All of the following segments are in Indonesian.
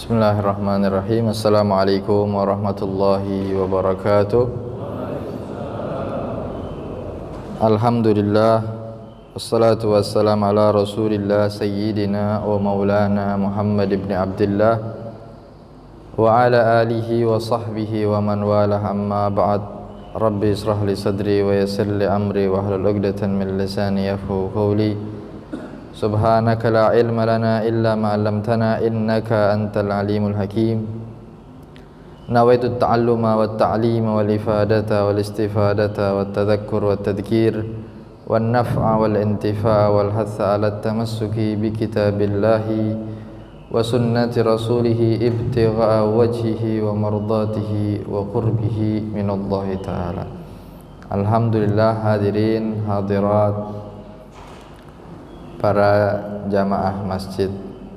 Bismillahirrahmanirrahim. Assalamualaikum warahmatullahi wabarakatuh. Alhamdulillah, wassalatu wassalamu ala rasulillah sayyidina wa maulana Muhammad ibn Abdullah wa ala alihi wa sahbihi wa man walah, amma ba'd. Rabbi israh li sadri wa yassir li amri wa hlul 'uqdatan min lisani yafqahu qawli. Subhanaka la ilma lana illa ma 'allamtana innaka antal alimul hakim. Nawaitu at-ta'alluma wat ta'lima wal ifadata wal istifadata wat tadhakkur wat tadhkir wan naf'a wal intifa'a wal hatha 'ala at-tamassuki bi kitabillahi wa sunnati rasulih ibtigha'a wajhihi wa mardatihi wa qurbihi minallahi ta'ala. Alhamdulillah, hadirin hadirat, para jamaah Masjid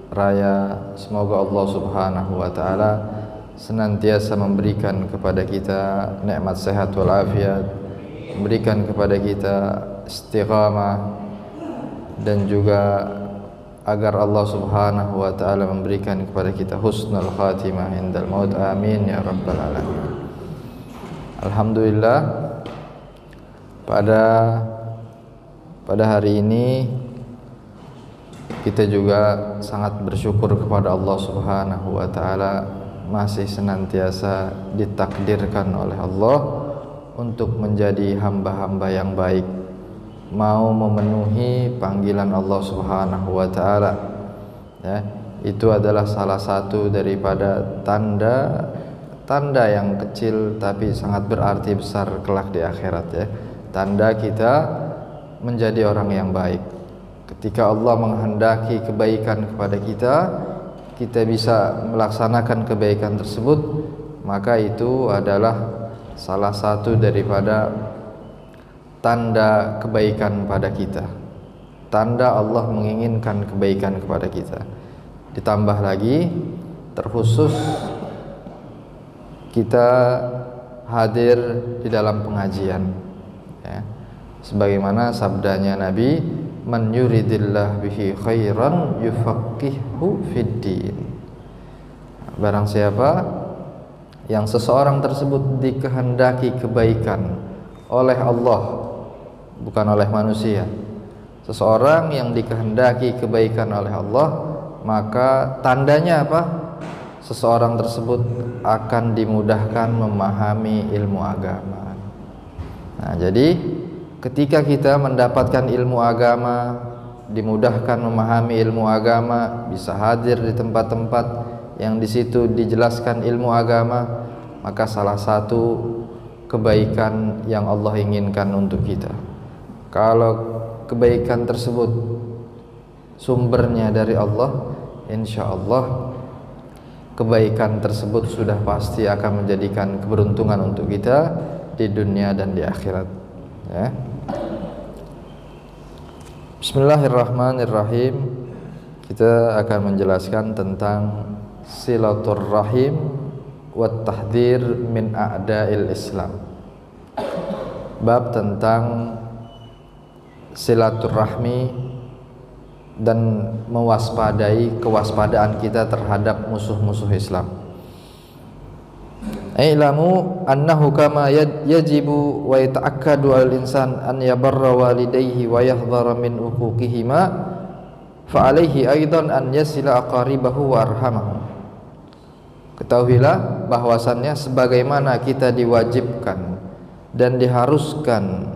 Raya, semoga Allah Subhanahu wa taala senantiasa memberikan kepada kita nikmat sehat walafiat, memberikan kepada kita istiqamah, dan juga agar Allah Subhanahu wa taala memberikan kepada kita husnul khatimah indal maut. Amin ya rabbal alamin. Alhamdulillah, pada hari ini kita juga sangat bersyukur kepada Allah Subhanahu wa taala masih senantiasa ditakdirkan oleh Allah untuk menjadi hamba-hamba yang baik, mau memenuhi panggilan Allah Subhanahu wa taala. Ya, itu adalah salah satu daripada tanda yang kecil tapi sangat berarti besar kelak di akhirat, ya. Tanda kita menjadi orang yang baik. Ketika Allah menghendaki kebaikan kepada kita, kita bisa melaksanakan kebaikan tersebut, maka itu adalah salah satu daripada tanda kebaikan pada kita. Tanda Allah menginginkan kebaikan kepada kita. Ditambah lagi, terkhusus kita hadir di dalam pengajian, ya. Sebagaimana sabdanya Nabi, man yuridillah bihi khairan yufaqihu fiddin. Barang siapa yang seseorang tersebut dikehendaki kebaikan oleh Allah, bukan oleh manusia. Seseorang yang dikehendaki kebaikan oleh Allah, maka tandanya apa? Seseorang tersebut akan dimudahkan memahami ilmu agama. Nah, jadi ketika kita mendapatkan ilmu agama, dimudahkan memahami ilmu agama, bisa hadir di tempat-tempat yang di situ dijelaskan ilmu agama, maka salah satu kebaikan yang Allah inginkan untuk kita. Kalau kebaikan tersebut sumbernya dari Allah, insya Allah kebaikan tersebut sudah pasti akan menjadikan keberuntungan untuk kita di dunia dan di akhirat, ya. Bismillahirrahmanirrahim. Kita akan menjelaskan tentang silaturrahim wat tahdhir min a'da'il Islam. Bab tentang silaturrahmi dan mewaspadai kewaspadaan kita terhadap musuh-musuh Islam. Ilamu annahu kama yajibu wa yata'akkadu al-insan an yabarra walidayhi wa yahdhara min uquqihima fa alayhi aidan an yasila aqaribahu wa arhamahu. Ketahuilah bahwasannya sebagaimana kita diwajibkan dan diharuskan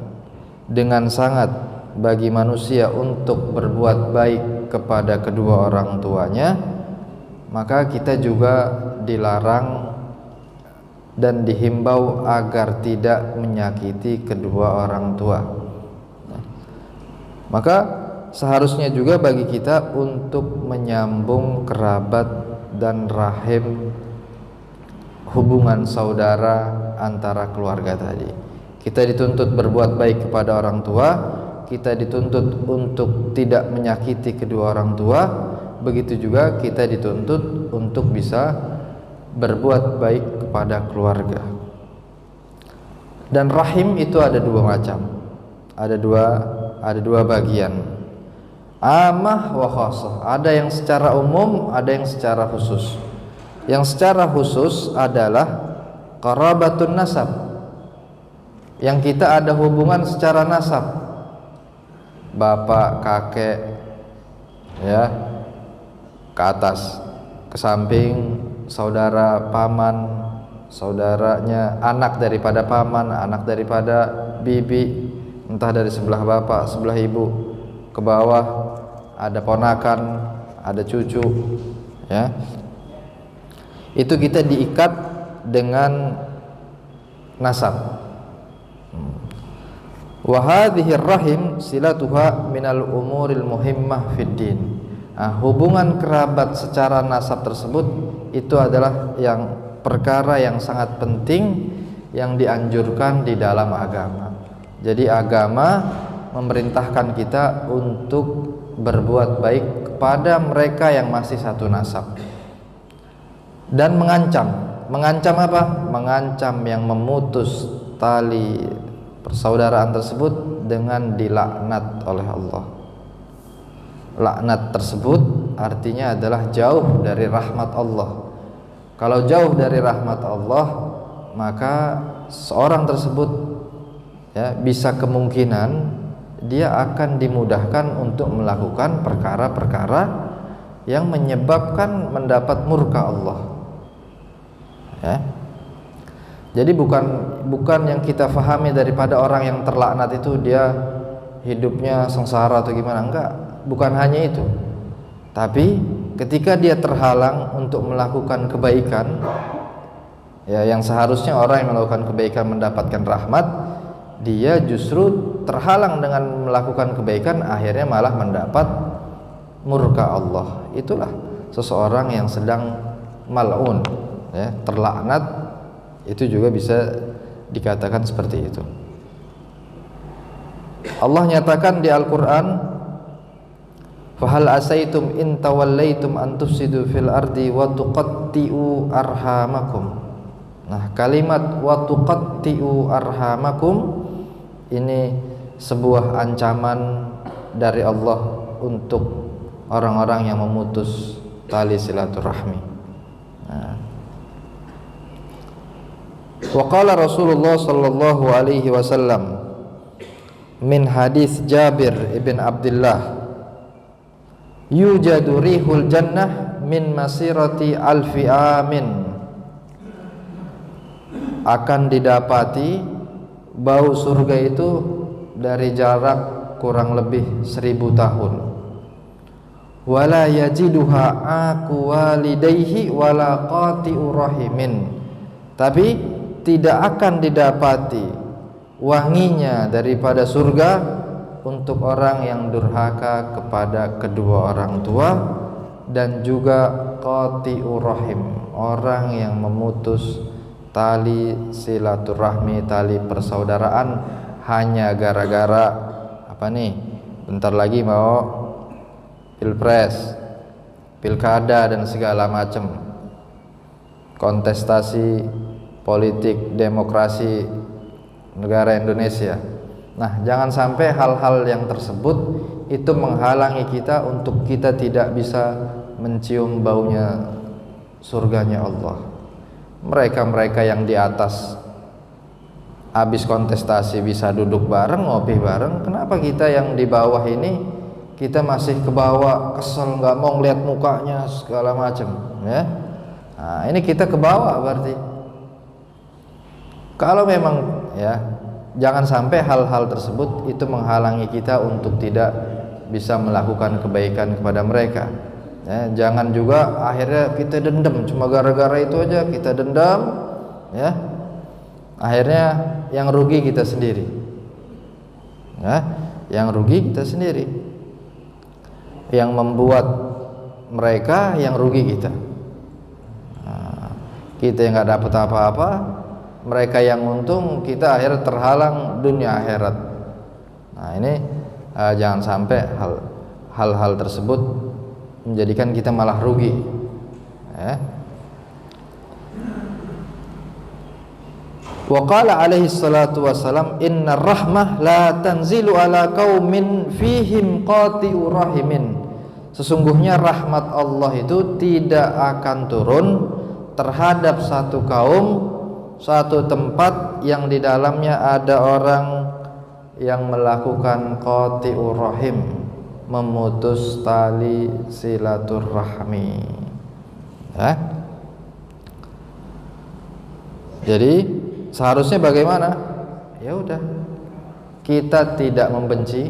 dengan sangat bagi manusia untuk berbuat baik kepada kedua orang tuanya, maka kita juga dilarang dan dihimbau agar tidak menyakiti kedua orang tua. Maka seharusnya juga bagi kita untuk menyambung kerabat dan rahim, hubungan saudara antara keluarga tadi. Kita dituntut berbuat baik kepada orang tua, kita dituntut untuk tidak menyakiti kedua orang tua, begitu juga kita dituntut untuk bisa berbuat baik kepada keluarga. Dan rahim itu ada dua macam, ada dua bagian. Amah wa khassah, ada yang secara umum, ada yang secara khusus. Yang secara khusus adalah qarabatun nasab, yang kita ada hubungan secara nasab, bapak, kakek, ya, ke atas, ke samping, saudara, paman, saudaranya, anak daripada paman, anak daripada bibi, entah dari sebelah bapak, sebelah ibu, ke bawah ada ponakan, ada cucu, ya. Itu kita diikat dengan nasab. Wa hadhihi rahim silatuha minal umuril muhimmah fid din. Hubungan kerabat secara nasab tersebut itu adalah yang perkara yang sangat penting yang dianjurkan di dalam agama. Jadi agama memerintahkan kita untuk berbuat baik kepada mereka yang masih satu nasab, dan mengancam apa? Mengancam yang memutus tali persaudaraan tersebut dengan dilaknat oleh Allah. Laknat tersebut artinya adalah jauh dari rahmat Allah. Kalau jauh dari rahmat Allah, maka seorang tersebut, ya, bisa kemungkinan dia akan dimudahkan untuk melakukan perkara-perkara yang menyebabkan mendapat murka Allah, ya. Jadi bukan yang kita fahami daripada orang yang terlaknat itu dia hidupnya sengsara atau gimana, enggak, bukan hanya itu. Tapi ketika dia terhalang untuk melakukan kebaikan, ya, yang seharusnya orang yang melakukan kebaikan mendapatkan rahmat, dia justru terhalang dengan melakukan kebaikan, akhirnya malah mendapat murka Allah. Itulah seseorang yang sedang mal'un, ya, terlaknat, itu juga bisa dikatakan seperti itu. Allah nyatakan di Al-Quran, fahal asaitum in tawallaitum an tufsidu fil ardi wa tuqatti'u arhamakum. Nah, kalimat wa tuqatti'u arhamakum ini sebuah ancaman dari Allah untuk orang-orang yang memutus tali silaturahmi. Nah, wa qala Rasulullah sallallahu alaihi wasallam min hadis Jabir ibn Abdullah, yujadu rihul jannah min masirati alfi amin. Akan didapati bau surga itu dari jarak kurang lebih 1000 tahun. Wala yajiduha aku walidayhi wala qati'u rahimin. Tapi tidak akan didapati wanginya daripada surga untuk orang yang durhaka kepada kedua orang tua, dan juga qati'u rahim, orang yang memutus tali silaturahmi, tali persaudaraan hanya gara-gara apa nih? Bentar lagi mau pilpres, pilkada dan segala macam kontestasi politik demokrasi negara Indonesia. Nah, jangan sampai hal-hal yang tersebut itu menghalangi kita untuk kita tidak bisa mencium baunya surganya Allah. Mereka-mereka yang di atas habis kontestasi bisa duduk bareng, ngopi bareng, kenapa kita yang di bawah ini kita masih ke bawah, kesel, nggak mau ngeliat mukanya segala macam, ya? Nah, ini kita ke bawah berarti. Kalau memang, ya, jangan sampai hal-hal tersebut itu menghalangi kita untuk tidak bisa melakukan kebaikan kepada mereka, ya. Jangan juga akhirnya kita dendam, cuma gara-gara itu aja kita dendam, ya. Akhirnya yang rugi kita sendiri, ya. Yang rugi kita sendiri, yang membuat mereka yang rugi kita. Nah, kita yang nggak dapat apa-apa, mereka yang untung, kita akhirnya terhalang dunia akhirat. Nah, ini jangan sampai hal-hal tersebut menjadikan kita malah rugi, ya. Wa qala alaihi salatu wassalam, inna rahmah la tanzilu ala qaumin fihim qati'u rahimin. Sesungguhnya rahmat Allah itu tidak akan turun terhadap satu kaum, satu tempat yang di dalamnya ada orang yang melakukan qati'ur rahim, memutus tali silaturahmi. Ya. Jadi seharusnya bagaimana? Ya udah, kita tidak membenci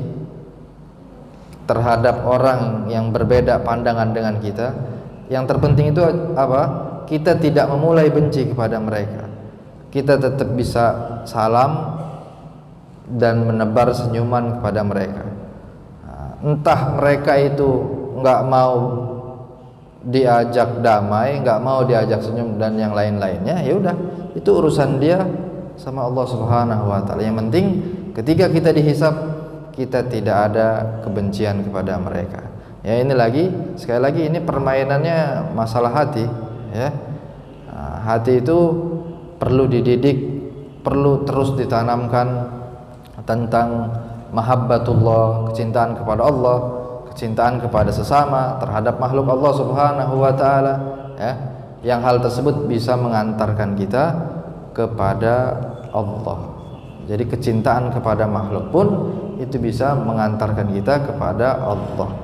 terhadap orang yang berbeda pandangan dengan kita. Yang terpenting itu apa? Kita tidak memulai benci kepada mereka. Kita tetap bisa salam dan menebar senyuman kepada mereka. Entah mereka itu nggak mau diajak damai, nggak mau diajak senyum dan yang lain-lainnya, ya udah, itu urusan dia sama Allah Subhanahu wa taala. Yang penting ketika kita dihisab, kita tidak ada kebencian kepada mereka. Ya, ini lagi, sekali lagi, ini permainannya masalah hati, ya. Hati itu perlu dididik, perlu terus ditanamkan tentang mahabbatullah, kecintaan kepada Allah, kecintaan kepada sesama, terhadap makhluk Allah Subhanahu wa taala, ya. Yang hal tersebut bisa mengantarkan kita kepada Allah. Jadi kecintaan kepada makhluk pun itu bisa mengantarkan kita kepada Allah.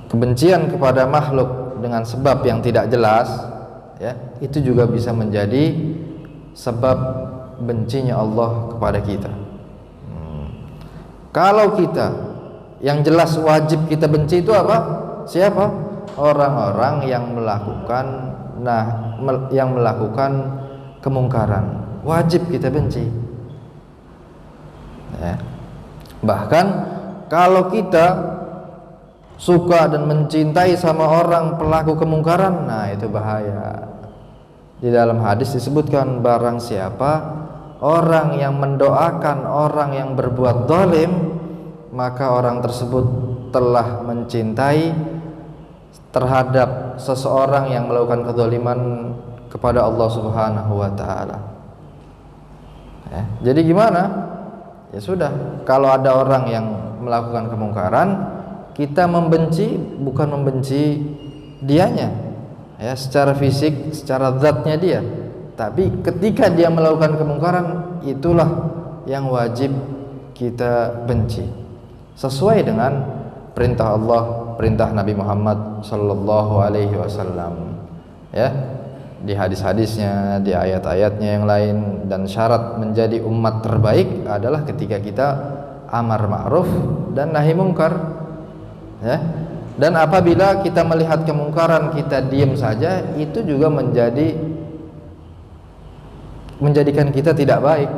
Kebencian kepada makhluk dengan sebab yang tidak jelas, ya, itu juga bisa menjadi sebab bencinya Allah kepada kita. Kalau kita yang jelas wajib kita benci itu apa? Siapa? Orang-orang yang melakukan kemungkaran, wajib kita benci, ya. Bahkan kalau kita suka dan mencintai sama orang pelaku kemungkaran, nah itu bahaya. Di dalam hadis disebutkan, barang siapa orang yang mendoakan orang yang berbuat zalim, maka orang tersebut telah mencintai terhadap seseorang yang melakukan kezaliman kepada Allah Subhanahu wa taala. Ya, jadi gimana? Ya sudah, kalau ada orang yang melakukan kemungkaran, kita membenci bukan membenci dianya, ya, secara fisik, secara zatnya dia, tapi ketika dia melakukan kemungkaran, itulah yang wajib kita benci sesuai dengan perintah Allah, perintah Nabi Muhammad sallallahu alaihi wasallam, ya, di hadis-hadisnya, di ayat-ayatnya yang lain. Dan syarat menjadi umat terbaik adalah ketika kita amar ma'ruf dan nahi mungkar, ya. Dan apabila kita melihat kemungkaran kita diam saja, itu juga menjadikan kita tidak baik.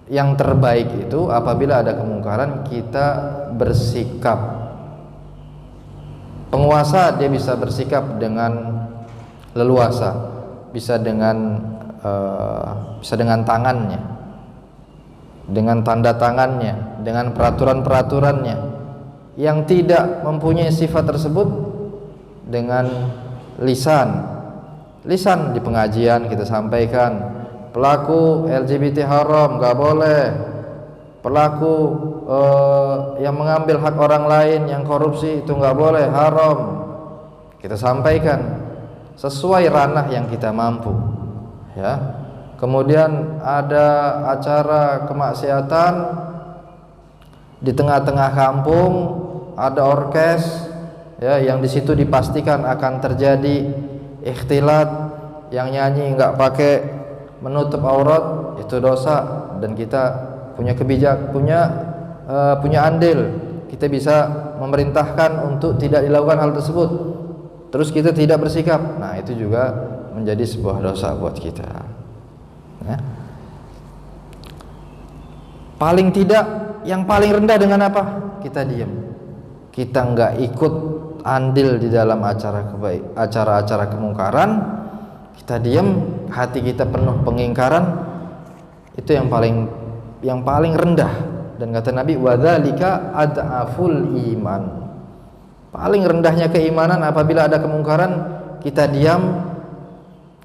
Yang terbaik itu apabila ada kemungkaran kita bersikap. Penguasa dia bisa bersikap dengan leluasa, bisa dengan tangannya, dengan tanda tangannya, dengan peraturan-peraturannya. Yang tidak mempunyai sifat tersebut dengan lisan di pengajian kita sampaikan, pelaku LGBT haram, nggak boleh. Pelaku yang mengambil hak orang lain, yang korupsi, itu nggak boleh, haram. Kita sampaikan sesuai ranah yang kita mampu, ya. Kemudian ada acara kemaksiatan di tengah-tengah kampung, ada orkes, ya, yang di situ dipastikan akan terjadi ikhtilat, yang nyanyi nggak pakai menutup aurat, itu dosa. Dan kita punya andil, kita bisa memerintahkan untuk tidak dilakukan hal tersebut, terus kita tidak bersikap, nah itu juga menjadi sebuah dosa buat kita, ya. Paling tidak, yang paling rendah dengan apa? Kita diam, kita nggak ikut andil di dalam acara-acara kemungkaran, kita diam, hati kita penuh pengingkaran, itu yang paling rendah. Dan kata Nabi, wadzalika ad'aful iman, paling rendahnya keimanan apabila ada kemungkaran kita diam,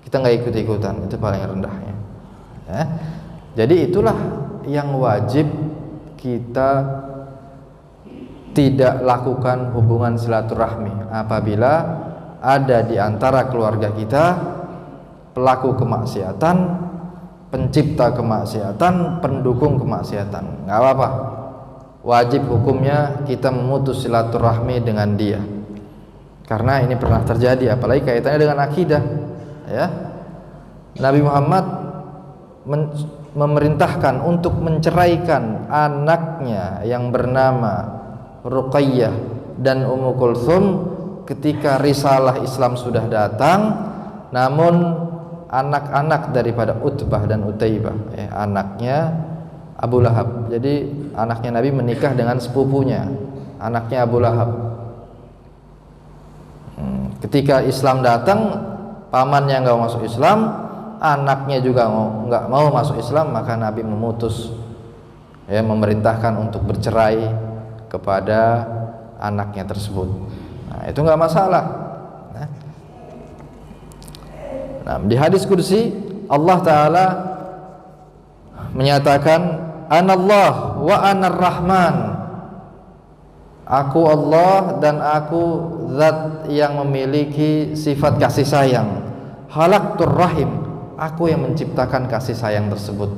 kita nggak ikut-ikutan, itu paling rendahnya, ya. Jadi itulah yang wajib kita tidak lakukan hubungan silaturahmi apabila ada di antara keluarga kita pelaku kemaksiatan, pencipta kemaksiatan, pendukung kemaksiatan, nggak apa-apa. Wajib hukumnya kita memutus silaturahmi dengan dia, karena ini pernah terjadi, apalagi kaitannya dengan akidah. Ya, Nabi Muhammad memerintahkan untuk menceraikan anaknya yang bernama Ruqayyah dan Ummu Kulthum ketika risalah Islam sudah datang, namun anak-anak daripada Utbah dan Utaibah, anaknya Abu Lahab. Jadi anaknya Nabi menikah dengan sepupunya, anaknya Abu Lahab. Ketika Islam datang, pamannya nggak masuk Islam, anaknya juga nggak mau masuk Islam, maka Nabi memutus, memerintahkan untuk bercerai kepada anaknya tersebut. Nah, itu nggak masalah. Nah, di hadis kursi Allah Ta'ala menyatakan, Anallah wa anar Rahman, aku Allah dan aku zat yang memiliki sifat kasih sayang. Halaktur rahim, aku yang menciptakan kasih sayang tersebut.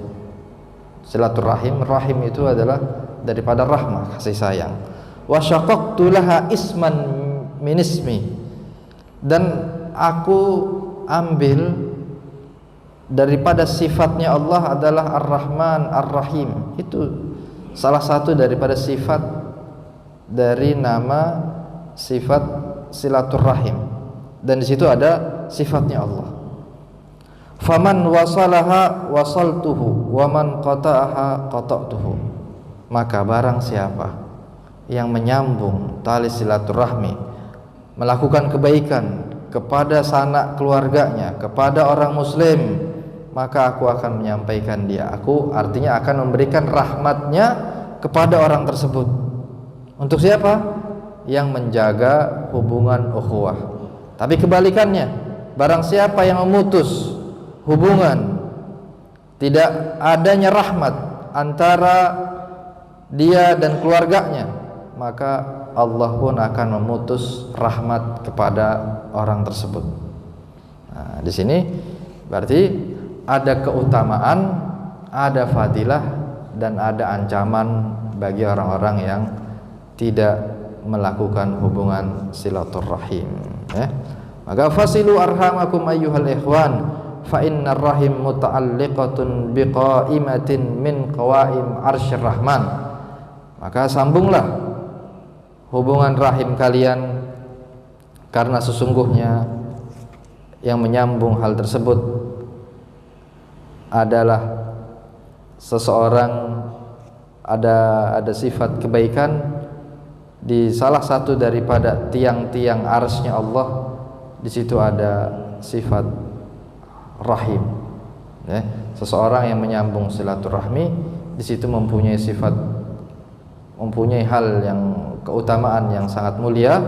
Silaturahim, rahim itu adalah daripada rahmah, kasih sayang. Wa syaqaqtu laha isman min ismi, dan aku ambil daripada sifatnya Allah adalah Ar-Rahman Ar-Rahim. Itu salah satu daripada sifat dari nama sifat silaturahim, dan di situ ada sifatnya Allah. Faman wasalaha wasaltuhu wa man qata'aha qata'tuhu, maka barang siapa yang menyambung tali silaturahmi, melakukan kebaikan kepada sanak keluarganya, kepada orang muslim, maka aku akan menyampaikan dia. Aku artinya akan memberikan rahmatnya kepada orang tersebut. Untuk siapa? Yang menjaga hubungan ukhuwah. Tapi kebalikannya, barang siapa yang memutus hubungan, tidak adanya rahmat antara dia dan keluarganya, maka Allah pun akan memutus rahmat kepada orang tersebut. Nah, di sini berarti ada keutamaan, ada fadilah, dan ada ancaman bagi orang-orang yang tidak melakukan hubungan silaturahim. Maka fasilu arhamakum ayyuhal ikhwan, fa innar rahim muta'alliqatun biqaimatin min qawaim arsyir rahman. Maka sambunglah hubungan rahim kalian, karena sesungguhnya yang menyambung hal tersebut adalah seseorang ada sifat kebaikan di salah satu daripada tiang-tiang arsy-Nya Allah. Di situ ada sifat rahim. Seseorang yang menyambung silaturahmi di situ mempunyai hal yang keutamaan yang sangat mulia,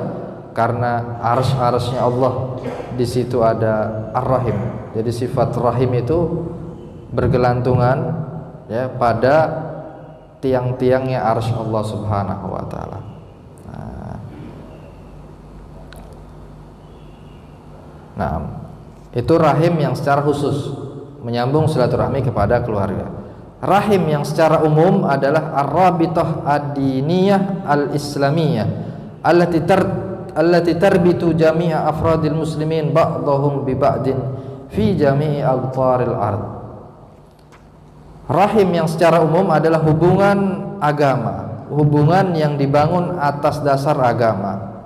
karena arsy-nya Allah di situ ada ar-rahim. Jadi sifat rahim itu bergelantungan pada tiang-tiangnya arsy Allah Subhanahu wa taala. Nah, itu rahim yang secara khusus menyambung silaturahmi kepada keluarga. Rahim yang secara umum adalah ar-rabithah ad-diniyah al-islamiyah allati tarbitu jami'a afradil muslimin ba'dhum bi ba'din fi jami'i aqtaril ard. Rahim yang secara umum adalah hubungan agama, hubungan yang dibangun atas dasar agama,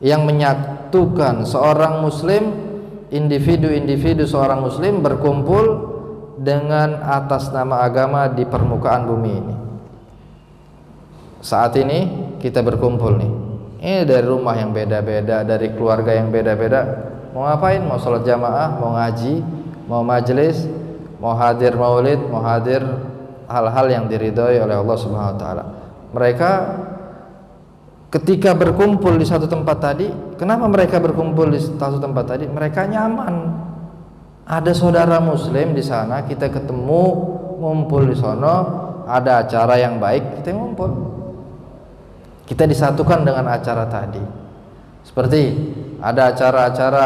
yang menyatukan seorang muslim, individu seorang muslim berkumpul dengan atas nama agama di permukaan bumi ini. Saat ini kita berkumpul nih. Ini dari rumah yang beda-beda, dari keluarga yang beda-beda. Mau ngapain? Mau sholat jamaah, mau ngaji, mau majelis, mau hadir maulid, mau hadir hal-hal yang diridhoi oleh Allah Subhanahu wa taala. Mereka ketika berkumpul di satu tempat tadi, kenapa mereka berkumpul di satu tempat tadi? Mereka nyaman. Ada saudara muslim di sana, kita ketemu, ngumpul di sana, ada acara yang baik, kita ngumpul. Kita disatukan dengan acara tadi. Seperti ada acara-acara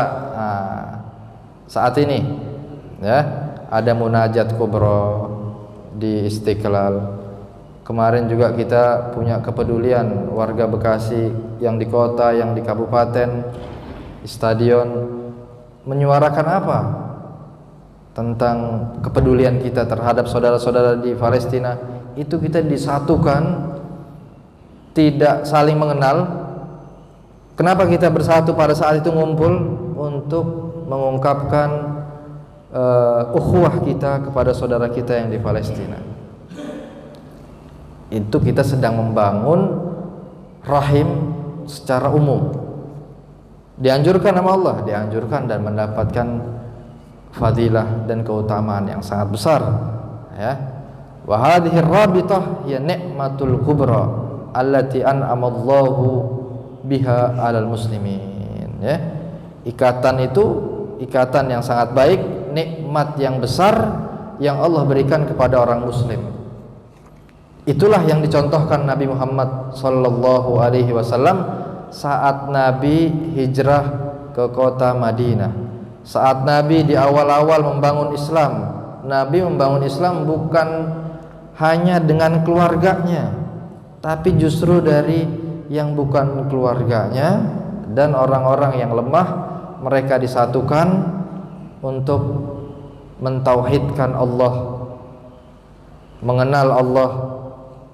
saat ini ya, ada munajat kubra di Istiqlal. Kemarin juga kita punya kepedulian warga Bekasi yang di kota, yang di kabupaten, di stadion, menyuarakan apa? Tentang kepedulian kita terhadap saudara-saudara di Palestina. Itu kita disatukan, tidak saling mengenal. Kenapa kita bersatu pada saat itu ngumpul? Untuk mengungkapkan ukhuwah kita kepada saudara kita yang di Palestina. Itu kita sedang membangun rahim secara umum. Dianjurkan sama Allah, dianjurkan dan mendapatkan fadilah dan keutamaan yang sangat besar ya. Wa hadhihi rabitah ya ni'matul kubra allati an'ama Allahu biha 'alal muslimin ya. Ikatan itu ikatan yang sangat baik, nikmat yang besar yang Allah berikan kepada orang muslim. Itulah yang dicontohkan Nabi Muhammad sallallahu alaihi wasallam saat Nabi hijrah ke kota Madinah. Saat Nabi di awal-awal membangun Islam, Nabi membangun Islam bukan hanya dengan keluarganya, tapi justru dari yang bukan keluarganya dan orang-orang yang lemah, mereka disatukan untuk mentauhidkan Allah, mengenal Allah,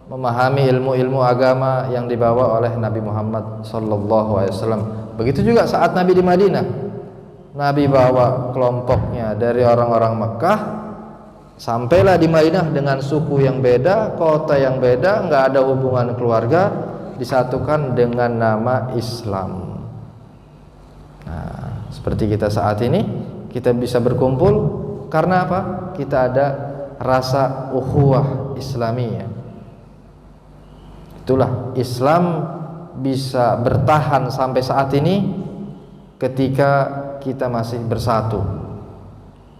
memahami ilmu-ilmu agama yang dibawa oleh Nabi Muhammad sallallahu alaihi wasallam. Begitu juga saat Nabi di Madinah. Nabi bawa kelompoknya dari orang-orang Mekah, sampailah di Madinah dengan suku yang beda, kota yang beda, nggak ada hubungan keluarga, disatukan dengan nama Islam. Nah, seperti kita saat ini, kita bisa berkumpul karena apa? Kita ada rasa ukhuwah Islamiyah. Itulah Islam bisa bertahan sampai saat ini ketika kita masih bersatu.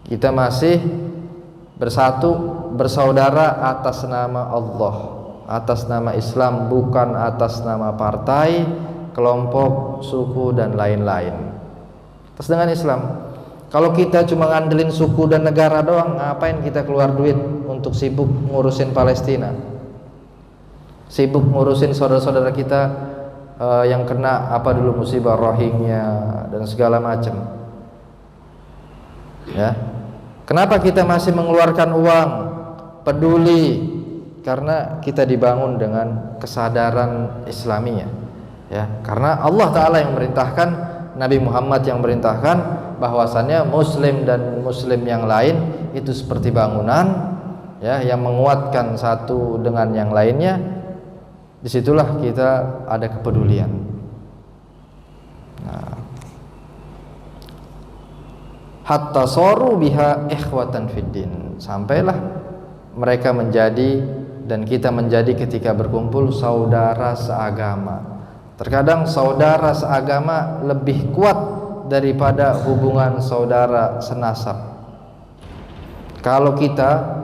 Kita masih bersatu, bersaudara atas nama Allah, atas nama Islam, bukan atas nama partai, kelompok, suku dan lain-lain. Atas dengan Islam. Kalau kita cuma ngandelin suku dan negara doang, ngapain kita keluar duit untuk sibuk ngurusin Palestina? Sibuk ngurusin saudara-saudara kita yang kena apa dulu musibah Rohingya dan segala macam. Ya. Kenapa kita masih mengeluarkan uang, peduli? Karena kita dibangun dengan kesadaran Islamiyah. Ya, karena Allah Ta'ala yang merintahkan, Nabi Muhammad yang merintahkan bahwasannya muslim dan muslim yang lain itu seperti bangunan ya, yang menguatkan satu dengan yang lainnya. Disitulah kita ada kepedulian. Nah, hatta soru biha ikhwatan fiddin, sampailah mereka menjadi dan kita menjadi ketika berkumpul saudara seagama. Terkadang saudara seagama lebih kuat daripada hubungan saudara senasab. Kalau kita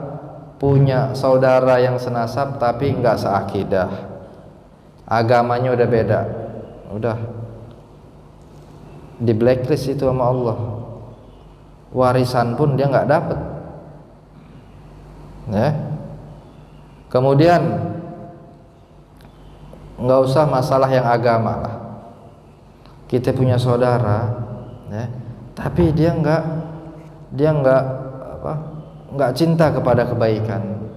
punya saudara yang senasab tapi enggak seakidah, agamanya udah beda, udah di blacklist itu sama Allah, warisan pun dia nggak dapat ya. Kemudian nggak usah masalah yang agama lah, kita punya saudara ya, tapi dia nggak cinta kepada kebaikan,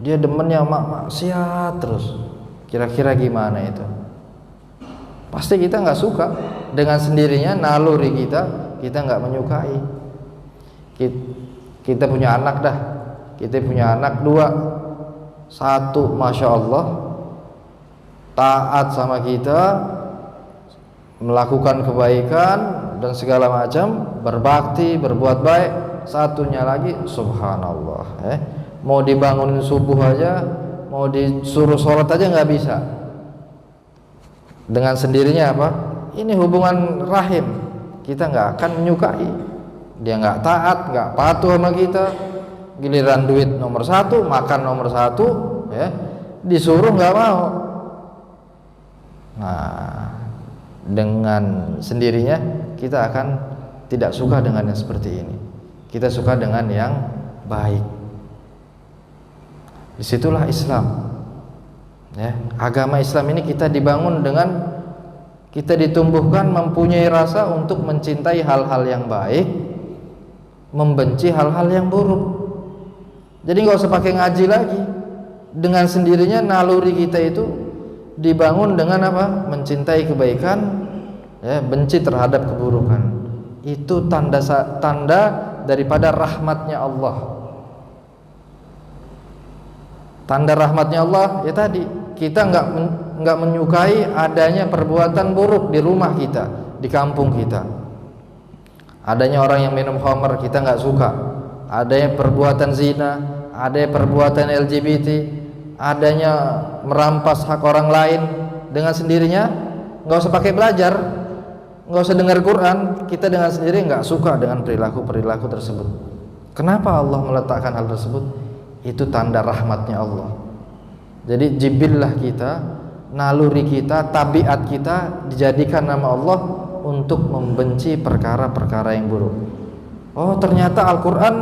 dia demennya maksiat terus. Kira-kira gimana itu? Pasti kita nggak suka. Dengan sendirinya naluri kita nggak menyukai. Kita punya anak dah, kita punya anak dua, satu masya Allah taat sama kita, melakukan kebaikan dan segala macam, berbakti, berbuat baik. Satunya lagi subhanallah mau dibangunin subuh aja, mau disuruh sholat aja nggak bisa. Dengan sendirinya apa? Ini hubungan rahim, kita nggak akan menyukai. Dia nggak taat, nggak patuh sama kita. Giliran duit nomor satu, makan nomor satu, ya disuruh nggak mau. Nah, dengan sendirinya kita akan tidak suka dengan yang seperti ini. Kita suka dengan yang baik. Disitulah Islam. Ya, agama Islam ini kita dibangun dengan kita ditumbuhkan mempunyai rasa untuk mencintai hal-hal yang baik, membenci hal-hal yang buruk. Jadi nggak usah pakai ngaji lagi. Dengan sendirinya naluri kita itu dibangun dengan apa? Mencintai kebaikan, ya, benci terhadap keburukan. Itu tanda daripada rahmatnya Allah. Tanda rahmatnya Allah ya tadi, kita nggak menyukai adanya perbuatan buruk di rumah kita, di kampung kita. Adanya orang yang minum khamr kita nggak suka. Adanya perbuatan zina, adanya perbuatan LGBT, adanya merampas hak orang lain, dengan sendirinya nggak usah pakai belajar, nggak usah dengar Quran, kita dengan sendiri nggak suka dengan perilaku tersebut. Kenapa Allah meletakkan hal tersebut? Itu tanda rahmatnya Allah. Jadi jibillah kita, naluri kita, tabiat kita dijadikan nama Allah untuk membenci perkara-perkara yang buruk. Oh, ternyata Al-Quran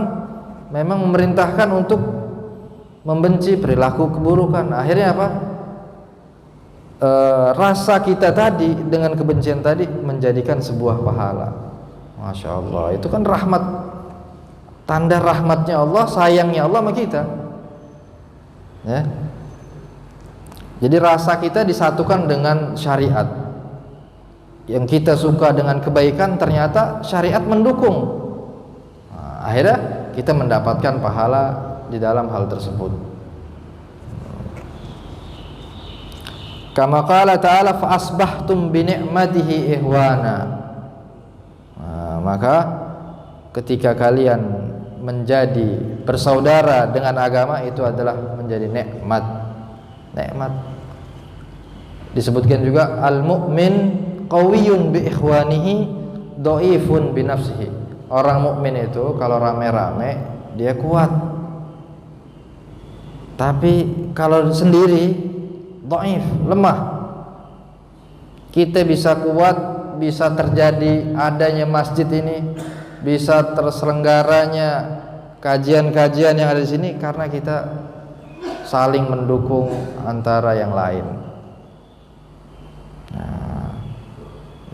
memang memerintahkan untuk membenci perilaku keburukan. Akhirnya apa? Rasa kita tadi dengan kebencian tadi menjadikan sebuah pahala. Masya Allah, itu kan rahmat. Tanda rahmatnya Allah, sayangnya Allah sama kita. Ya. Jadi rasa kita disatukan dengan syariat. Yang kita suka dengan kebaikan ternyata syariat mendukung. Nah, akhirnya kita mendapatkan pahala di dalam hal tersebut. Kama qala ta'ala fa asbahtum bi ni'matihi ihwana. Nah, maka ketika kalian menjadi bersaudara dengan agama, itu adalah menjadi nikmat. Disebutkan juga al-mu'min qawiyyun bi ikhwanihi dhaifun bi nafsihi. Orang mukmin itu kalau rame-rame dia kuat. Tapi kalau sendiri dhaif, lemah. Kita bisa kuat, bisa terjadi adanya masjid ini, bisa terselenggaranya kajian-kajian yang ada di sini karena kita saling mendukung antara yang lain. Nah,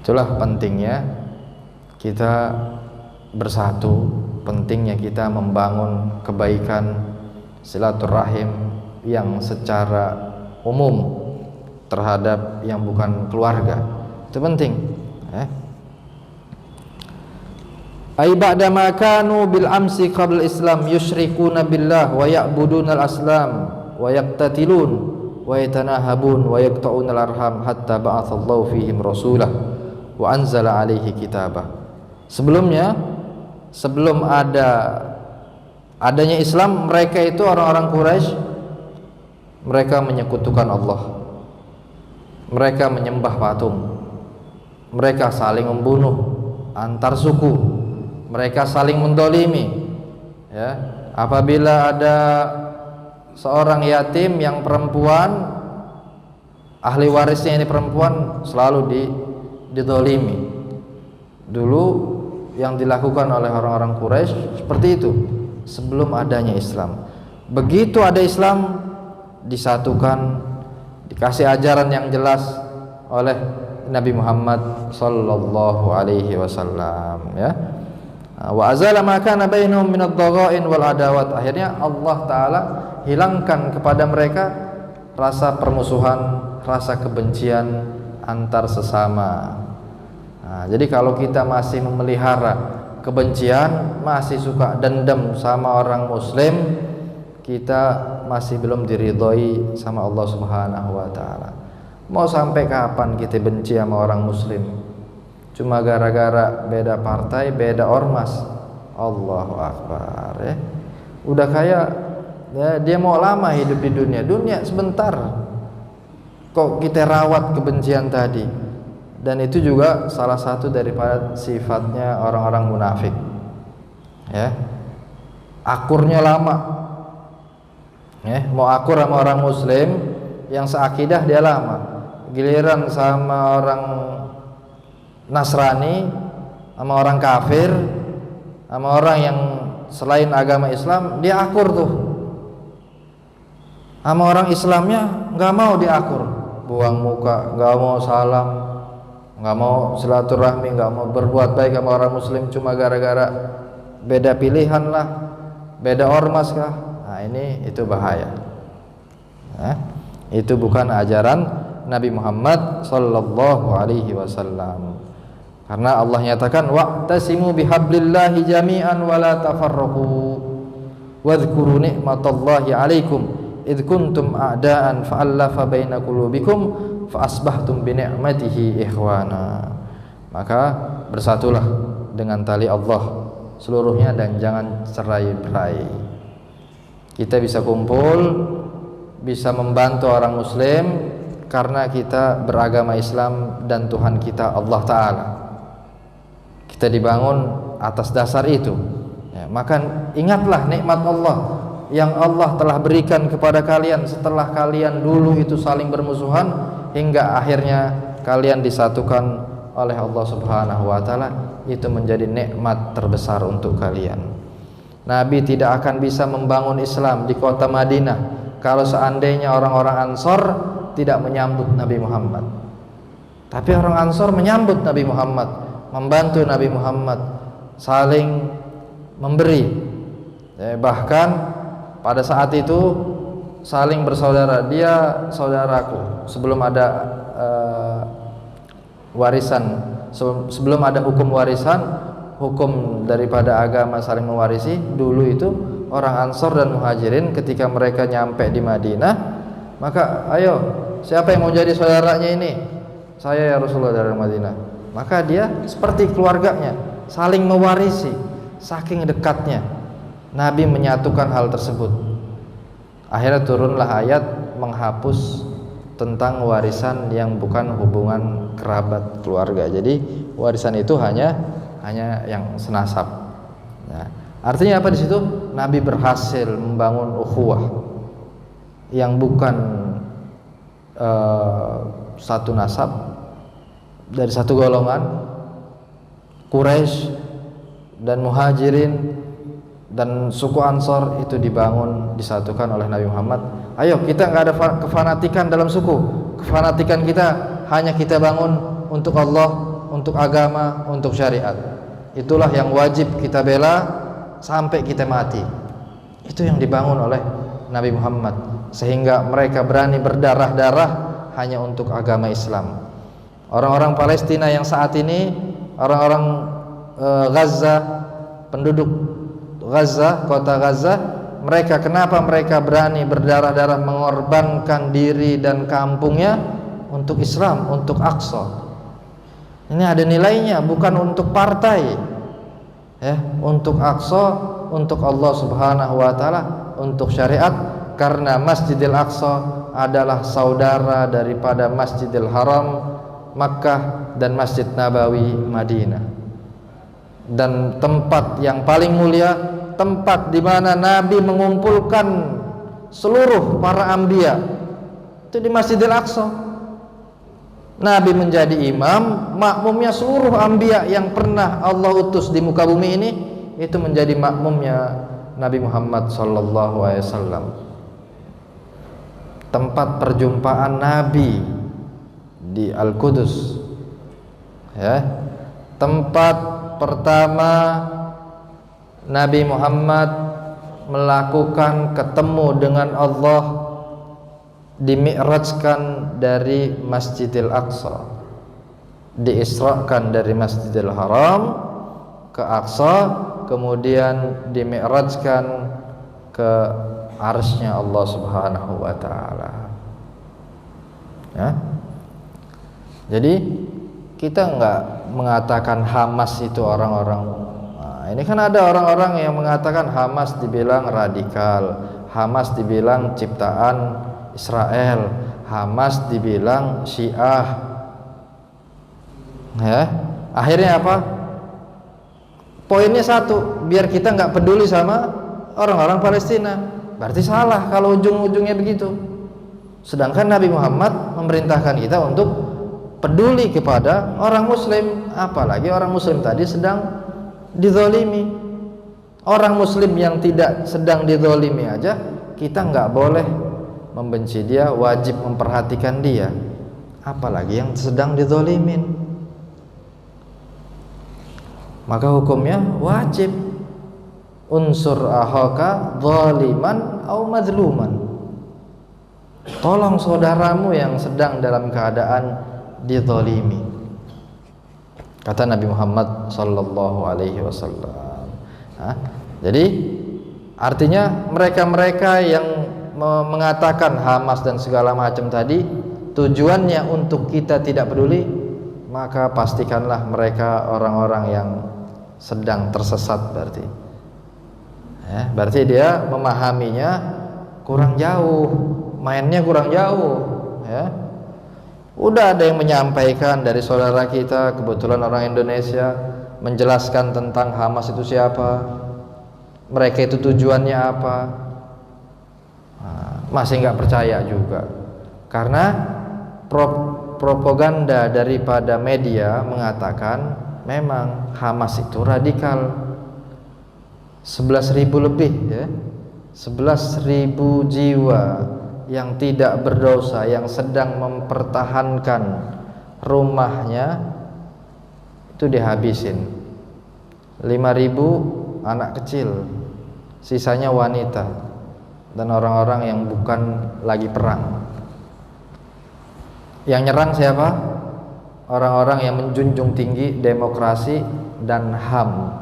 itulah pentingnya kita bersatu, pentingnya kita membangun kebaikan, silaturahim yang secara umum terhadap yang bukan keluarga. Itu penting. Ay ba'da ma kanu bil amsi qabla Islam yusyrikuna billah wa ya'buduna al-aslam wa yaqtatilun wa yatanahabun wa yaqta'una al-arham hatta ba'athallahu fihim rasulah wa anzala alaihi kitabah. Sebelumnya, sebelum adanya Islam, mereka itu orang-orang Quraisy, mereka menyekutukan Allah. Mereka menyembah patung. Mereka saling membunuh antar suku. Mereka saling mendolimi, ya. Apabila ada seorang yatim yang perempuan, ahli warisnya ini perempuan, selalu didolimi. Dulu yang dilakukan oleh orang-orang Quraisy seperti itu sebelum adanya Islam. Begitu ada Islam, disatukan, dikasih ajaran yang jelas oleh Nabi Muhammad sallallahu alaihi wasallam, ya. Wa azala ma kana bainahum min ad-dhaghain wal adawat. Akhirnya Allah taala hilangkan kepada mereka rasa permusuhan, rasa kebencian antar sesama. Nah, jadi kalau kita masih memelihara kebencian, masih suka dendam sama orang muslim, kita masih belum diridhoi sama Allah Subhanahu wa taala. Mau sampai kapan kita benci sama orang muslim? Cuma gara-gara beda partai, beda ormas. Allahu Akbar, ya. Udah kayak ya, dia mau lama hidup di dunia sebentar. Kok kita rawat kebencian tadi? Dan itu juga salah satu daripada sifatnya orang-orang munafik. Ya. Akurnya lama. Ya, mau akur sama orang muslim yang seakidah dia lama. Giliran sama orang Nasrani, sama orang kafir, sama orang yang selain agama Islam, dia akur tuh. Sama orang Islamnya nggak mau diakur, buang muka, nggak mau salam, nggak mau silaturahmi, nggak mau berbuat baik sama orang Muslim cuma gara-gara beda pilihan lah, beda ormas kah? Nah ini itu bahaya. Nah, itu bukan ajaran Nabi Muhammad sallallahu alaihi wasallam. Karena Allah nyatakan wa'tasimu bihablillahi jami'an wa la tafarraqu wadhkuru ni'matallahi 'alaikum id kuntum a'daan fa'allafa baina qulubikum fa asbahtum bi ni'matihi ikhwana. Maka bersatulah dengan tali Allah seluruhnya dan jangan cerai-berai. Kita bisa kumpul, bisa membantu orang muslim karena kita beragama Islam dan Tuhan kita Allah Ta'ala. Kita dibangun atas dasar itu ya, maka ingatlah nikmat Allah yang Allah telah berikan kepada kalian setelah kalian dulu itu saling bermusuhan hingga akhirnya kalian disatukan oleh Allah Subhanahu wa Ta'ala. Itu menjadi nikmat terbesar untuk kalian. Nabi tidak akan bisa membangun Islam di kota Madinah kalau seandainya orang-orang Ansor tidak menyambut Nabi Muhammad. Tapi orang Ansor menyambut Nabi Muhammad, membantu Nabi Muhammad, saling memberi. Bahkan pada saat itu saling bersaudara. Dia saudaraku. Sebelum ada warisan, sebelum ada hukum warisan, hukum daripada agama saling mewarisi, dulu itu orang Ansor dan Muhajirin ketika mereka nyampe di Madinah, maka ayo siapa yang mau jadi saudaranya ini? Saya ya Rasulullah dari Madinah. Maka dia seperti keluarganya, saling mewarisi, saking dekatnya. Nabi menyatukan hal tersebut. Akhirnya turunlah ayat menghapus tentang warisan yang bukan hubungan kerabat keluarga. Jadi warisan itu hanya yang senasab. Nah, artinya apa di situ? Nabi berhasil membangun ukhuwah yang bukan satu nasab dari satu golongan. Quraisy dan Muhajirin dan suku Ansor itu dibangun, disatukan oleh Nabi Muhammad. Ayo kita nggak ada kefanatikan dalam suku. Kefanatikan kita hanya kita bangun untuk Allah, untuk agama, untuk syariat. Itulah yang wajib kita bela sampai kita mati. Itu yang dibangun oleh Nabi Muhammad, sehingga mereka berani berdarah-darah hanya untuk agama Islam. Orang-orang Palestina yang saat ini, orang-orang Gaza, penduduk Gaza, kota Gaza, mereka kenapa mereka berani berdarah-darah mengorbankan diri dan kampungnya untuk Islam, untuk Aqsa? Ini ada nilainya, bukan untuk partai ya, untuk Aqsa, untuk Allah Subhanahu wa Ta'ala, untuk syariat. Karena Masjidil Aqsa adalah saudara daripada Masjidil Haram Makkah dan Masjid Nabawi Madinah, dan tempat yang paling mulia, tempat di mana Nabi mengumpulkan seluruh para anbiya itu di Masjidil Aqsa. Nabi menjadi imam, makmumnya seluruh anbiya yang pernah Allah utus di muka bumi ini, itu menjadi makmumnya Nabi Muhammad sallallahu alaihi wasallam. Tempat perjumpaan Nabi di Al-Qudus ya, tempat pertama Nabi Muhammad melakukan ketemu dengan Allah, dimi'rajkan dari Masjidil Aqsa, diisrakan dari Masjidil Haram ke Aqsa, kemudian dimi'rajkan ke arsy-Nya Allah Subhanahu wa Ta'ala ya. Jadi kita enggak mengatakan Hamas itu orang-orang, nah, ini kan ada orang-orang yang mengatakan Hamas dibilang radikal, Hamas dibilang ciptaan Israel, Hamas dibilang Syiah ya. Akhirnya apa? Poinnya satu, biar kita nggak peduli sama orang-orang Palestina. Berarti salah kalau ujung-ujungnya begitu. Sedangkan Nabi Muhammad memerintahkan kita untuk peduli kepada orang muslim, apalagi orang muslim tadi sedang dizalimi. Orang muslim yang tidak sedang dizalimi aja kita nggak boleh membenci dia, wajib memperhatikan dia, apalagi yang sedang dizalimin. Maka hukumnya wajib unsur ahaka zaliman au mazluman. Tolong saudaramu yang sedang dalam keadaan dizalimi. Kata Nabi Muhammad sallallahu alaihi wasallam. Jadi artinya mereka-mereka yang mengatakan Hamas dan segala macam tadi tujuannya untuk kita tidak peduli, maka pastikanlah mereka orang-orang yang sedang tersesat berarti. Berarti dia memahaminya kurang jauh, mainnya kurang jauh. Udah ada yang menyampaikan dari saudara kita, kebetulan orang Indonesia, menjelaskan tentang Hamas itu siapa, mereka itu tujuannya apa, masih nggak percaya juga, karena propaganda daripada media mengatakan memang Hamas itu radikal. 11.000 lebih 11.000 jiwa yang tidak berdosa yang sedang mempertahankan rumahnya itu dihabisin. 5.000 anak kecil, sisanya wanita dan orang-orang yang bukan lagi perang. Yang nyerang siapa? Orang-orang yang menjunjung tinggi demokrasi dan HAM.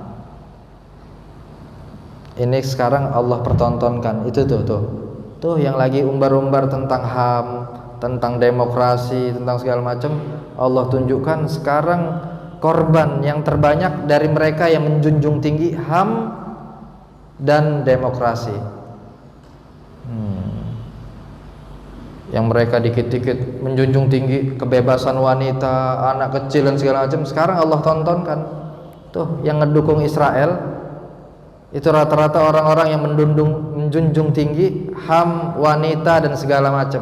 Ini sekarang Allah pertontonkan itu tuh yang lagi umbar-umbar tentang HAM, tentang demokrasi, tentang segala macam. Allah tunjukkan sekarang korban yang terbanyak dari mereka yang menjunjung tinggi HAM dan demokrasi. Yang mereka dikit-dikit menjunjung tinggi kebebasan wanita, anak kecil dan segala macam, sekarang Allah tontonkan tuh yang ngedukung Israel itu rata-rata orang-orang yang menjunjung tinggi HAM, wanita dan segala macam,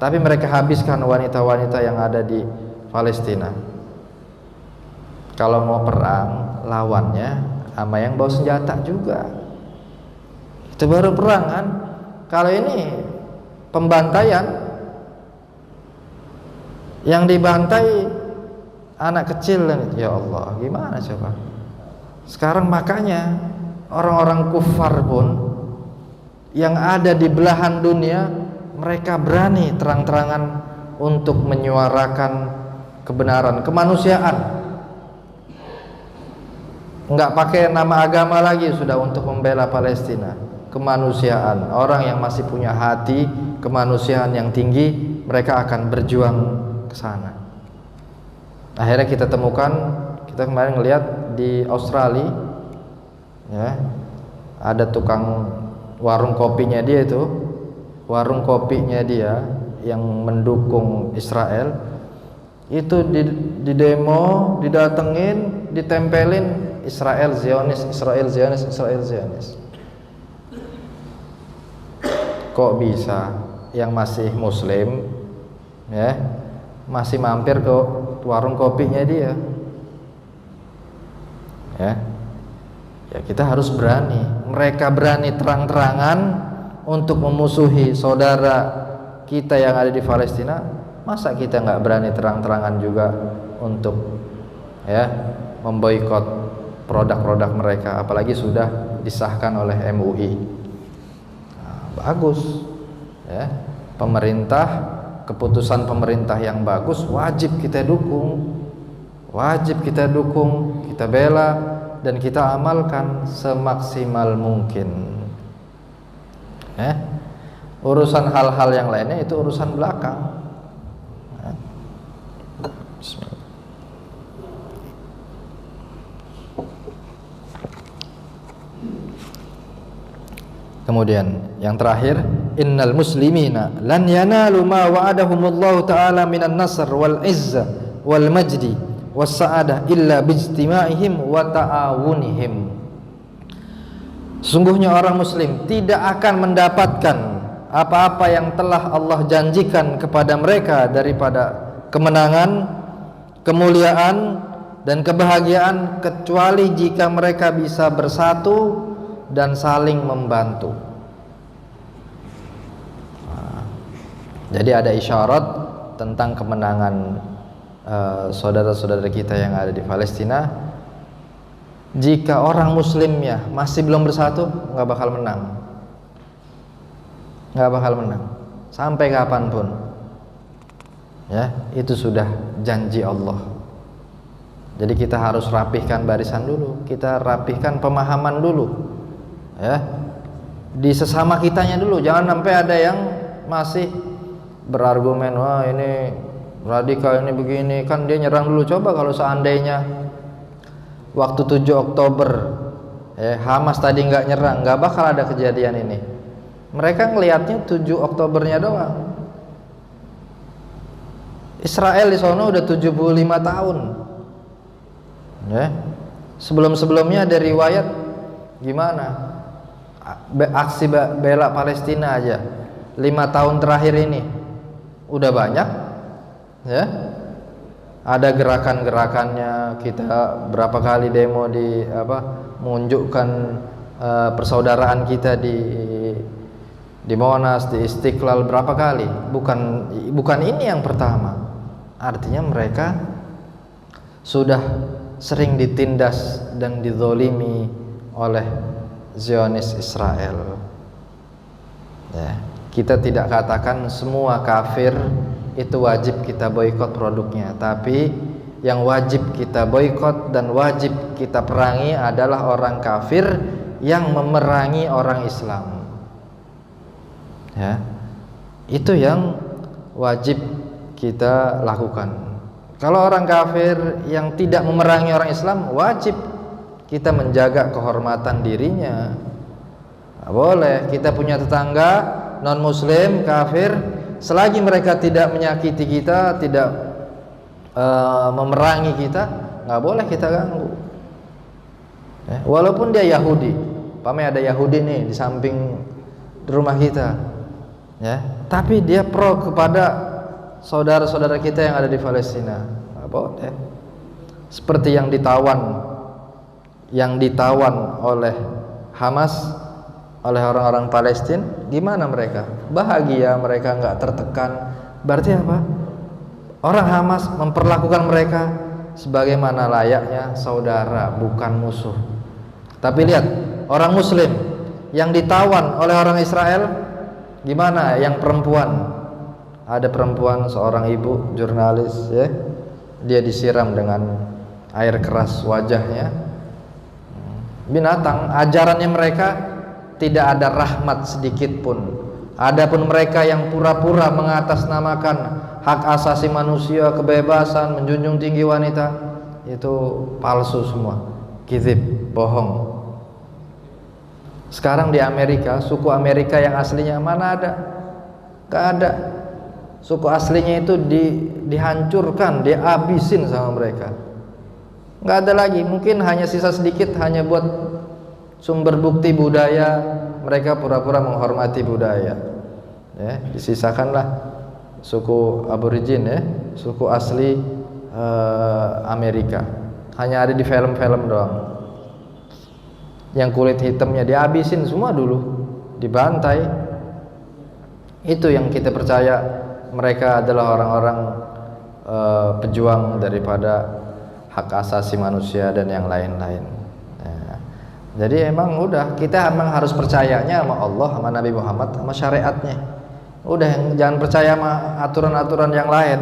tapi mereka habiskan wanita-wanita yang ada di Palestina. Kalau mau perang, lawannya sama yang bawa senjata juga, itu baru perang kan. Kalau ini pembantaian, yang dibantai anak kecil, ya Allah, gimana coba? Sekarang makanya orang-orang kufar pun yang ada di belahan dunia, mereka berani terang-terangan untuk menyuarakan kebenaran, kemanusiaan. Enggak pakai nama agama lagi sudah untuk membela Palestina. Kemanusiaan, orang yang masih punya hati kemanusiaan yang tinggi, mereka akan berjuang ke sana. Akhirnya kita temukan, kita kemarin ngelihat di Australia, ada tukang warung kopinya dia itu, warung kopinya dia yang mendukung Israel, itu di demo, didatengin, ditempelin Israel Zionis, Israel Zionis, Israel Zionis. Kok bisa yang masih muslim masih mampir ke warung kopinya dia? Ya kita harus berani. Mereka berani terang-terangan untuk memusuhi saudara kita yang ada di Palestina. Masa kita nggak berani terang-terangan juga untuk memboikot produk-produk mereka, apalagi sudah disahkan oleh MUI. Bagus pemerintah, keputusan pemerintah yang bagus wajib kita dukung, kita bela dan kita amalkan semaksimal mungkin. Urusan hal-hal yang lainnya itu urusan belakang. Kemudian yang terakhir, innal muslimina lan yanalu ma wa'adahumullahu ta'ala minan nasr wal izza wal majdi was sa'adah illa bijtima'ihim wa ta'awunihim. Sesungguhnya orang muslim tidak akan mendapatkan apa-apa yang telah Allah janjikan kepada mereka daripada kemenangan kemuliaan dan kebahagiaan kecuali jika mereka bisa bersatu dan saling membantu. Jadi ada isyarat tentang kemenangan saudara-saudara kita yang ada di Palestina. Jika orang muslimnya masih belum bersatu, nggak bakal menang, nggak bakal menang sampai kapanpun. Ya, itu sudah janji Allah. Jadi kita harus rapihkan barisan dulu, kita rapihkan pemahaman dulu, ya, di sesama kitanya dulu. Jangan sampai ada yang masih berargumen, wah ini radikal, ini begini, kan dia nyerang dulu. Coba kalau seandainya waktu 7 Oktober Hamas tadi nggak nyerang, nggak bakal ada kejadian ini. Mereka ngelihatnya 7 Oktobernya doang. Israel di sana udah 75 tahun. Ya. Sebelum-sebelumnya ada riwayat gimana aksi bela Palestina aja 5 tahun terakhir ini udah banyak, ya. Ada gerakan-gerakannya, kita berapa kali demo di menunjukkan persaudaraan kita di Monas, di Istiqlal, berapa kali. Bukan ini yang pertama. Artinya mereka sudah sering ditindas dan dizolimi oleh Zionis Israel. Ya, kita tidak katakan semua kafir itu wajib kita boikot produknya, tapi yang wajib kita boikot dan wajib kita perangi adalah orang kafir yang memerangi orang Islam. Ya, itu yang wajib kita lakukan. Kalau orang kafir yang tidak memerangi orang Islam, wajib kita menjaga kehormatan dirinya. Nggak boleh kita punya tetangga non muslim kafir, selagi mereka tidak menyakiti kita, tidak memerangi kita, nggak boleh kita ganggu. Ya, walaupun dia Yahudi, pamnya ada Yahudi nih di samping rumah kita, ya, tapi dia pro kepada saudara-saudara kita yang ada di Palestina, nggak boleh. Seperti yang ditawan oleh Hamas, oleh orang-orang Palestina, gimana mereka? Bahagia, mereka nggak tertekan. Berarti apa? Orang Hamas memperlakukan mereka sebagaimana layaknya saudara, bukan musuh. Tapi lihat, orang Muslim yang ditawan oleh orang Israel, gimana? Yang perempuan, ada perempuan, seorang ibu jurnalis, ya, dia disiram dengan air keras wajahnya. Binatang, ajarannya mereka tidak ada rahmat sedikit pun. Adapun mereka yang pura-pura mengatasnamakan hak asasi manusia, kebebasan, menjunjung tinggi wanita, itu palsu semua, kizib, bohong. Sekarang di Amerika, suku Amerika yang aslinya mana ada? Gak ada. Suku aslinya itu dihancurkan, dihabisin sama mereka. Gak ada lagi, mungkin hanya sisa sedikit, hanya buat sumber bukti budaya. Mereka pura-pura menghormati budaya, ya, disisakanlah suku aborigin, ya, suku asli Amerika, hanya ada di film-film doang. Yang kulit hitamnya dihabisin semua dulu, dibantai. Itu yang kita percaya mereka adalah orang-orang pejuang daripada hak asasi manusia dan yang lain-lain. Jadi emang udah, kita emang harus percayanya sama Allah, sama Nabi Muhammad, sama syariatnya. Udah, jangan percaya sama aturan-aturan yang lain,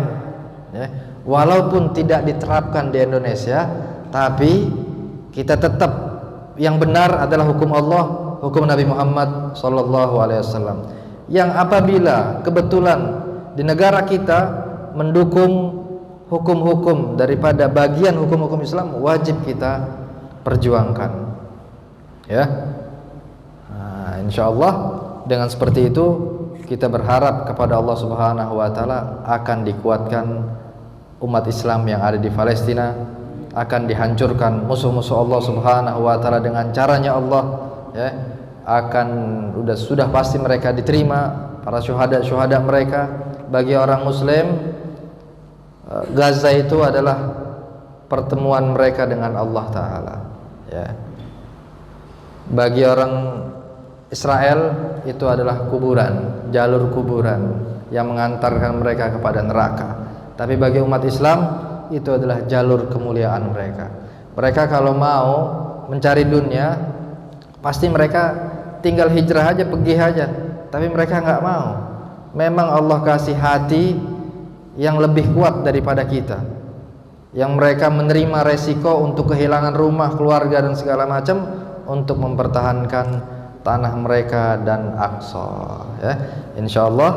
ya. Walaupun tidak diterapkan di Indonesia, tapi kita tetap yang benar adalah hukum Allah, hukum Nabi Muhammad SAW. Yang apabila kebetulan di negara kita mendukung hukum-hukum daripada bagian hukum-hukum Islam, wajib kita perjuangkan. Ya, nah, insya Allah dengan seperti itu kita berharap kepada Allah Subhanahu Wa Taala akan dikuatkan umat Islam yang ada di Palestina, akan dihancurkan musuh-musuh Allah Subhanahu Wa Taala dengan caranya Allah, ya, sudah pasti mereka diterima, para syuhada mereka. Bagi orang Muslim Gaza itu adalah pertemuan mereka dengan Allah Ta'ala, ya. Bagi orang Israel itu adalah kuburan, jalur kuburan yang mengantarkan mereka kepada neraka. Tapi bagi umat Islam itu adalah jalur kemuliaan mereka. Mereka kalau mau mencari dunia, pasti mereka tinggal hijrah aja, pergi aja. Tapi mereka nggak mau. Memang Allah kasih hati yang lebih kuat daripada kita, yang mereka menerima resiko untuk kehilangan rumah, keluarga dan segala macam untuk mempertahankan tanah mereka dan Aqsa, ya. Insyaallah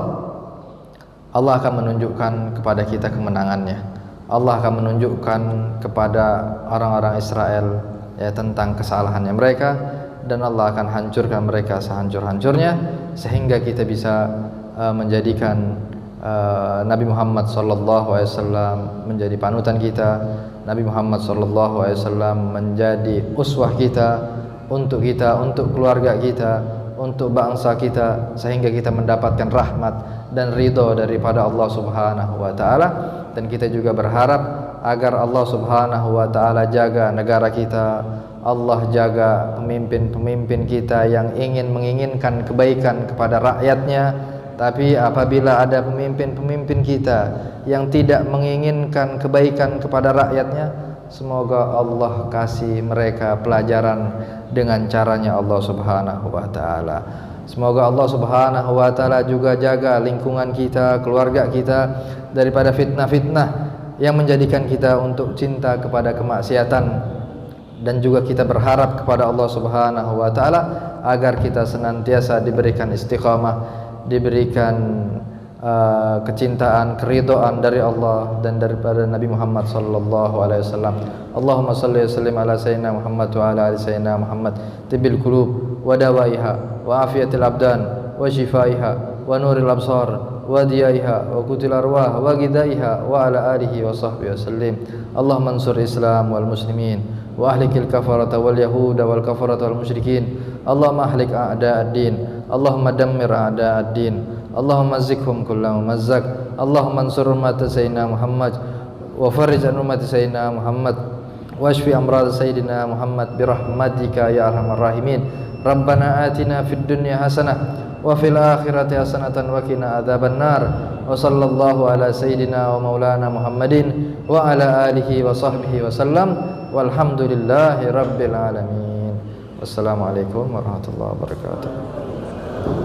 Allah akan menunjukkan kepada kita kemenangannya. Allah akan menunjukkan kepada orang-orang Israel, ya, tentang kesalahannya mereka, dan Allah akan hancurkan mereka sehancur-hancurnya sehingga kita bisa menjadikan Nabi Muhammad SAW menjadi panutan kita, Nabi Muhammad SAW menjadi uswah kita, untuk keluarga kita, untuk bangsa kita, sehingga kita mendapatkan rahmat dan ridho daripada Allah Subhanahu wa Ta'ala. Dan kita juga berharap agar Allah Subhanahu wa Ta'ala jaga negara kita, Allah jaga pemimpin-pemimpin kita yang menginginkan kebaikan kepada rakyatnya. Tapi apabila ada pemimpin-pemimpin kita yang tidak menginginkan kebaikan kepada rakyatnya, semoga Allah kasih mereka pelajaran dengan caranya Allah Subhanahu wa Ta'ala. Semoga Allah Subhanahu wa Ta'ala juga jaga lingkungan kita, keluarga kita daripada fitnah-fitnah yang menjadikan kita untuk cinta kepada kemaksiatan. Dan juga kita berharap kepada Allah Subhanahu wa Ta'ala agar kita senantiasa diberikan istiqamah, diberikan kecintaan, keridhaan dari Allah dan daripada Nabi Muhammad sallallahu alaihi wasallam. Allahumma shalli wa sallim ala sayyidina Muhammad wa ala ali sayyidina Muhammad, tibbil qulub wa dawaiha wa afiyatil abdan wa shifaiha wa nuril absar wa diyaiha wa qutil arwah wa gidaiha wa ala alihi wa sahbihi wasallim. Allahumma ansur Islam wal muslimin wa ahlikil kafarata wal yahuda wal kafarata wal musyrikin. Allahumma ahlik a'da'ad-din, Allahumma dammir a'da'ad-din, Allahumma zikhum kulla mumazzak. Allahumma ansur umat sayyidina Muhammad wa farij an umat sayyidina Muhammad washfi amrad sayyidina Muhammad birahmatika ya arhamar rahimin. Rabbana atina fid dunya hasanah wa fil akhirati hasanatan wa qina adzabannar. Wa sallallahu ala sayyidina wa maulana Muhammadin wa ala alihi wa sahbihi wa sallam. Walhamdulillahi rabbil alamin. Wassalamualaikum warahmatullahi wabarakatuh.